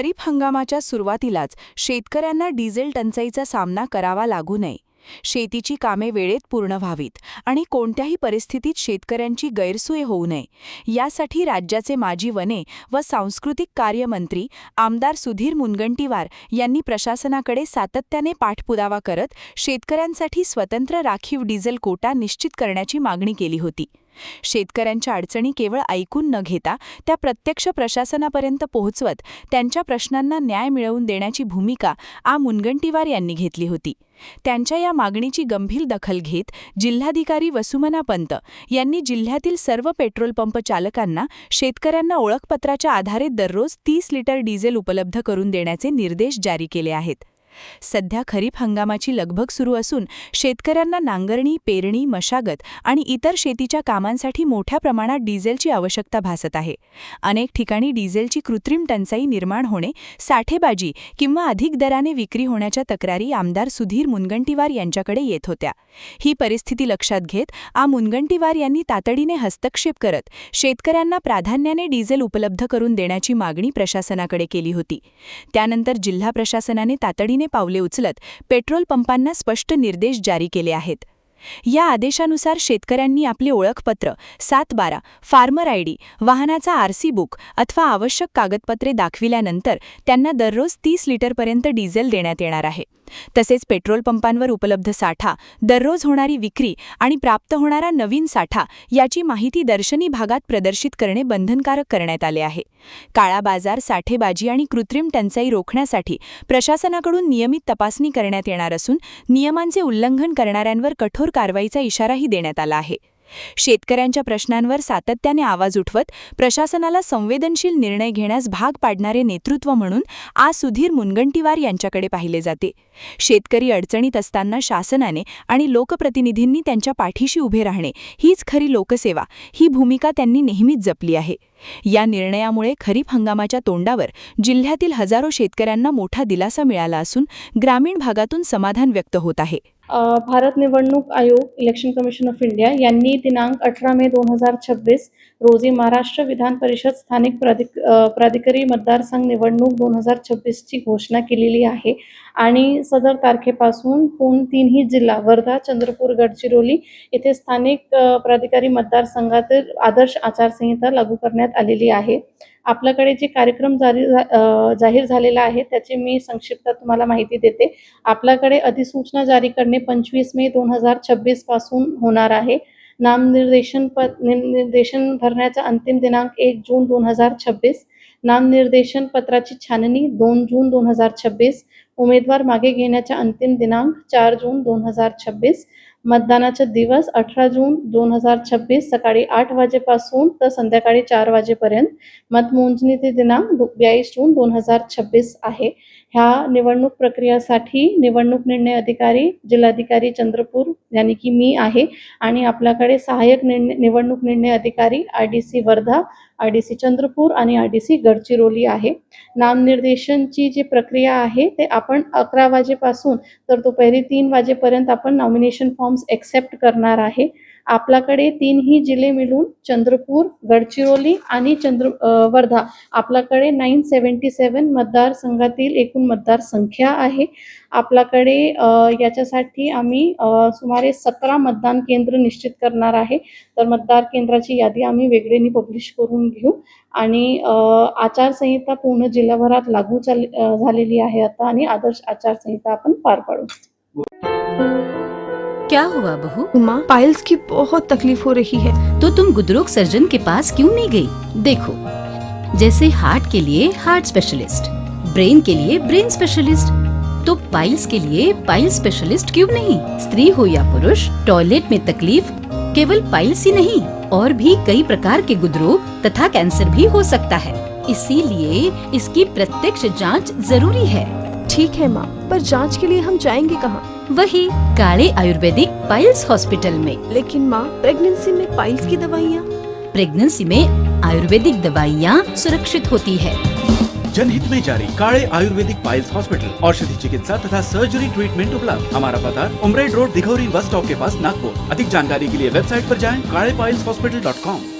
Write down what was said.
खरीप हंगामाच्या सुरुवातीलाच शेतकऱ्यांना डिझेल टंचाईचा सामना करावा लागू नये, शेतीची कामे वेळेत पूर्ण व्हावीत आणि कोणत्याही परिस्थितीत शेतकऱ्यांची गैरसोय होऊ नये, यासाठी राज्याचे माजी वने व सांस्कृतिक कार्य मंत्री आमदार सुधीर मुनगंटीवार यांनी प्रशासनाकडे सातत्याने पाठपुरावा करत शेतकऱ्यांसाठी स्वतंत्र राखीव डिझेल कोटा निश्चित करण्याची मागणी केली होती. शेतकऱ्यांच्या अडचणी केवळ ऐकून न घेता त्या प्रत्यक्ष प्रशासनापर्यंत पोहोचवत त्यांच्या प्रश्नांना न्याय मिळवून देण्याची भूमिका मुनगंटीवार यांनी घेतली होती. त्यांच्या या मागणीची गंभीर दखल घेत जिल्हाधिकारी वसुमना पंत यांनी जिल्ह्यातील सर्व पेट्रोल पंप चालकांना शेतकऱ्यांना ओळखपत्राच्या आधारे दररोज 30 लिटर डिझेल उपलब्ध करून देण्याचे निर्देश जारी केले आहेत. सध्या खरीप हंगामाची लगबग सुरू असून शेतकऱ्यांना नांगरणी, पेरणी, मशागत आणि इतर शेतीच्या कामांसाठी मोठ्या प्रमाणात डिझेलची आवश्यकता भासत आहे. अनेक ठिकाणी डिझेलची कृत्रिम टंचाई निर्माण होणे, साठेबाजी किंवा अधिक दराने विक्री होण्याच्या तक्रारी आमदार सुधीर मुनगंटीवार यांच्याकडे येत होत्या. ही परिस्थिती लक्षात घेत मुनगंटीवार यांनी तातडीने हस्तक्षेप करत शेतकऱ्यांना प्राधान्याने डिझेल उपलब्ध करून देण्याची मागणी प्रशासनाकडे केली होती. त्यानंतर जिल्हा प्रशासनाने तातडीने पावले उचलत पेट्रोल पंपांना स्पष्ट निर्देश जारी केले आहेत. या आदेशानुसार शेतकऱ्यांनी आपले ओळखपत्र, 7/12, फार्मर आयडी, वाहनाचा आरसी बुक अथवा आवश्यक कागदपत्रे दाखविल्यानंतर त्यांना दररोज 30 लिटरपर्यंत डिझेल देण्यात येणार आहे. तसेच पेट्रोल पंपांवर उपलब्ध साठा, दररोज होणारी विक्री आणि प्राप्त होणारा नवीन साठा याची माहिती दर्शनी भागात प्रदर्शित करणे बंधनकारक करण्यात आले आहे. काळा बाजार, साठेबाजी आणि कृत्रिम टंचाई रोखण्यासाठी प्रशासनाकडून नियमित तपासणी करण्यात येणार असून नियमांचे उल्लंघन करणाऱ्यांवर कठोर कारवाईचा इशाराही देण्यात आला आहे. शेतकऱ्यांच्या प्रश्नांवर सातत्याने आवाज उठवत प्रशासनाला संवेदनशील निर्णय घेण्यास भाग पाडणारे नेतृत्व म्हणून सुधीर मुनगंटीवार यांच्याकडे पाहिले जाते. शेतकरी अडचणीत असताना शासनाने आणि लोकप्रतिनिधींनी त्यांच्या पाठीशी उभे राहणे हीच खरी लोकसेवा, ही भूमिका त्यांनी नेहमीच जपली आहे. या निर्णयामुळे खरीप हंगामाच्या तोंडावर जिल्ह्यातील हजारो शेतकऱ्यांना मोठा दिलासा मिळाला असून ग्रामीण भागातून समाधान व्यक्त होत आहे. भारत निवडणूक आयोग, इलेक्शन कमिशन ऑफ इंडिया यांनी दिनांक 18 मे 2026 रोजी महाराष्ट्र विधान परिषद स्थानिक प्राधिकारी मतदारसंघ निवडणूक 2026 ची घोषणा केलेली आहे आणि सदर तारखेपासून तीनही जिल्हा वर्धा, चंद्रपूर, गडचिरोली येथे स्थानिक प्राधिकारी मतदारसंघातील आदर्श आचारसंहिता लागू करण्यात आलेली आहे. आपल्याकडे जे कार्यक्रम जाहीर झालेला आहे त्याची मी संक्षिप्त तुम्हाला माहिती देते. आपल्याकडे अधिसूचना जारी करणे 25 मे 2026 पासून होणार आहे. नामनिर्देशन भरण्याचा अंतिम दिनांक 1 जून 2026. नामनिर्देशन पत्राची छाननी 2 जून 2026. उमेदवार मागे घेण्याचा अंतिम दिनांक 4 जून 2026. मतदानाचा दिवस 18 जून 2026 सकाळी 8 वाजेपासून तर संध्याकाळी 4 वाजेपर्यंत. मतमोजणीचे दिनांक 22 जून 2026 आहे. ह्या निवडणूक प्रक्रियेसाठी निवडणूक निर्णय अधिकारी जिल्हाधिकारी चंद्रपूर यानी की मी आहे आणि आपल्याकडे सहाय्यक निवडणूक निर्णय अधिकारी RDC वर्धा, RDC चंद्रपूर आणि RDC गडचिरोली आहे. नामनिर्देशनची जी प्रक्रिया आहे ते आपण 11 वाजेपासून तर दुपारी 3 वाजेपर्यंत आपण नॉमिनेशन फॉर्म्स एक्सेप्ट करणार आहे. आपल्याकडे तीनही जिल्हे मिळून चंद्रपूर, गडचिरोली आणि वर्धा आपल्याकडे 977 मतदारसंघातील एकूण मतदारसंख्या आहे. आपल्याकडे याच्यासाठी आम्ही सुमारे 17 मतदान केंद्र निश्चित करणार आहे. तर मतदार केंद्राची यादी आम्ही वेगळ्याने पब्लिश करून घेऊ आणि आचारसंहिता पूर्ण जिल्हाभरात लागू झालेली आहे आता आणि आदर्श आचारसंहिता आपण पार पाडू. क्या हुआ बहू? माँ, पाइल्स की बहुत तकलीफ हो रही है. तो तुम गुदरोग सर्जन के पास क्यों नहीं गई? देखो, जैसे हार्ट के लिए हार्ट स्पेशलिस्ट, ब्रेन के लिए ब्रेन स्पेशलिस्ट, तो पाइल्स के लिए पाइल्स स्पेशलिस्ट क्यों नहीं? स्त्री हो या पुरुष, टॉयलेट में तकलीफ केवल पाइल्स ही नहीं और भी कई प्रकार के गुदरोग तथा कैंसर भी हो सकता है. इसीलिए इसकी प्रत्यक्ष जांच जरूरी है. ठीक है माँ, पर जांच के लिए हम जाएंगे कहाँ? वही काले आयुर्वेदिक पाइल्स हॉस्पिटल में. लेकिन माँ, प्रेगनेंसी में पाइल्स की दवाइयाँ? प्रेगनेंसी में आयुर्वेदिक दवाइयाँ सुरक्षित होती है. जनहित में जारी काले आयुर्वेदिक पाइल्स हॉस्पिटल, औषधि चिकित्सा तथा सर्जरी ट्रीटमेंट उपलब्ध. हमारा पता उमरेड रोड, दिघौरी बस स्टॉप के पास, नागपुर. अधिक जानकारी के लिए वेबसाइट पर जाएं kalepileshospital.com.